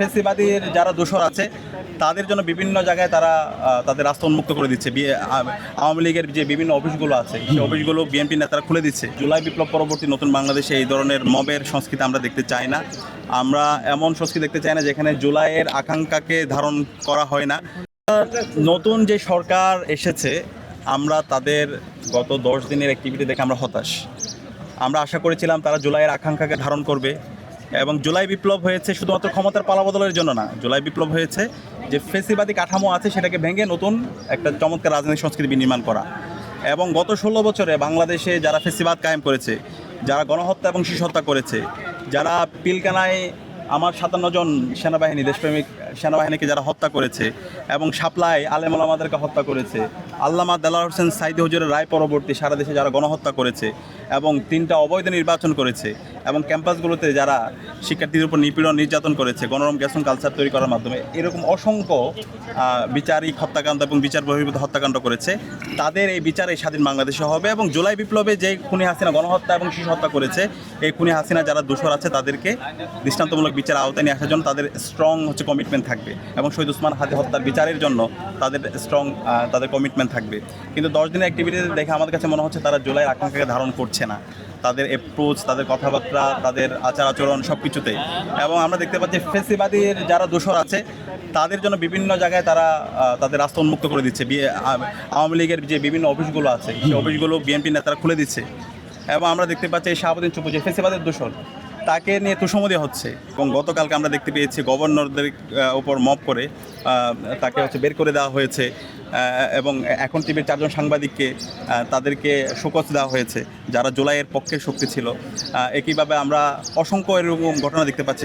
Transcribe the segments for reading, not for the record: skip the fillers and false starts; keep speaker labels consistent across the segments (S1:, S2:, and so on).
S1: ফ্যাসিবাদীর যারা দোসর আছে তাদের জন্য বিভিন্ন জায়গায় তারা তাদের রাস্তা উন্মুক্ত করে দিচ্ছে। আওয়ামী লীগের যে বিভিন্ন অফিসগুলো আছে সেই অফিসগুলো বিএনপি নেতারা খুলে দিচ্ছে। জুলাই বিপ্লব পরবর্তী নতুন বাংলাদেশে এই ধরনের মবের সংস্কৃতি আমরা দেখতে চাই না। আমরা এমন সংস্কৃতি দেখতে চাই না যেখানে জুলাইয়ের আকাঙ্ক্ষাকে ধারণ করা হয় না। নতুন যে সরকার এসেছে আমরা তাদের গত 10 দিনের অ্যাক্টিভিটি দেখে আমরা হতাশ। আমরা আশা করেছিলাম তারা জুলাইয়ের আকাঙ্ক্ষাকে ধারণ করবে এবং জুলাই বিপ্লব হয়েছে শুধুমাত্র ক্ষমতার পালাবদলের জন্য না। জুলাই বিপ্লব হয়েছে যে ফ্যাসিবাদী কাঠামো আছে সেটাকে ভেঙে নতুন একটা চমৎকার রাজনৈতিক সংস্কৃতি বিনির্মাণ করা। এবং গত 16 বছরে বাংলাদেশে যারা ফ্যাসিবাদ কায়েম করেছে, যারা গণহত্যা এবং শিশু হত্যা করেছে, যারা পিলকানায় আমার 57 জন সেনাবাহিনী দেশপ্রেমিক সেনাবাহিনীকে যারা হত্যা করেছে এবং শাপলায় আলেম ওলামাদেরকে হত্যা করেছে, আল্লামা দেলাওয়ার হোসেন সাইদি হুজুরের রায় পরবর্তী সারা দেশে যারা গণহত্যা করেছে এবং 3টা অবৈধ নির্বাচন করেছে এবং ক্যাম্পাসগুলোতে যারা শিক্ষার্থীদের উপর নিপীড়ন নির্যাতন করেছে গণরম গ্যাসন কালচার তৈরি করার মাধ্যমে, এরকম অসংখ্য বিচারিক হত্যাকাণ্ড এবং বিচার বহির্ভূত হত্যাকাণ্ড করেছে, তাদের এই বিচার এই স্বাধীন বাংলাদেশে হবে। এবং জুলাই বিপ্লবে যে খুনি হাসিনা গণহত্যা এবং শিশু হত্যা করেছে, এই খুনি হাসিনা যারা দোষর আছে তাদেরকে দৃষ্টান্তমূলক বিচার আওতায় নিয়ে আসার জন্য তাদের স্ট্রং কমিটমেন্ট থাকবে এবং শহীদ ওসমান হাদি হত্যার বিচারের জন্য তাদের স্ট্রং তাদের কমিটমেন্ট থাকবে। কিন্তু 10 দিনের অ্যাক্টিভিটি দেখে আমাদের কাছে মনে হচ্ছে তারা জুলাইয়ের আকাঙ্ক্ষাকে ধারণ করছে না, তাদের অ্যাপ্রোচ, তাদের কথাবার্তা, তাদের আচার আচরণ সব কিছুতেই। এবং আমরা দেখতে পাচ্ছি ফ্যাসিবাদীর যারা দোসর আছে তাদের জন্য বিভিন্ন জায়গায় তারা তাদের রাস্তা উন্মুক্ত করে দিচ্ছে। আওয়ামী লীগের যে বিভিন্ন অফিসগুলো আছে সেই অফিসগুলো বিএনপি নেতারা খুলে দিচ্ছে। এবং আমরা দেখতে পাচ্ছি এই শাহাবুদ্দিন চুপ্পু যে ফ্যাসিবাদের দোসর, তাকে নিয়ে তুষমো দেওয়া হচ্ছে। এবং গতকালকে আমরা দেখতে পেয়েছি গভর্নরদের উপর মব করে তাকে বের করে দেওয়া হয়েছে এবং এখন টিভির 4 জন সাংবাদিককে তাদেরকে শোকজ দেওয়া হয়েছে যারা জুলাইয়ের পক্ষে শক্তি ছিল। একইভাবে আমরা অসংখ্য এরকম ঘটনা দেখতে পাচ্ছি।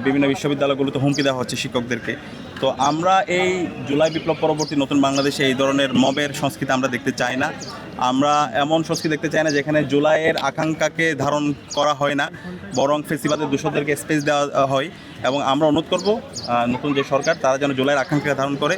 S1: বিভিন্ন বিশ্ববিদ্যালয়গুলোতে হুমকি দেওয়া হচ্ছে শিক্ষকদেরকে। তো আমরা এই জুলাই বিপ্লব পরবর্তী নতুন বাংলাদেশে এই ধরনের মবের সংস্কৃতি আমরা দেখতে চাই না। আমরা এমন সংস্কৃতি দেখতে চাই না যেখানে জুলাইয়ের আকাঙ্ক্ষাকে ধারণ করা হয় না, বরং ফ্যাসিবাদের দোষরদেরকে স্পেস দেওয়া হয়। এবং আমরা অনুরোধ করব নতুন যে সরকার তারা যেন জুলাইয়ের আকাঙ্ক্ষাকে ধারণ করে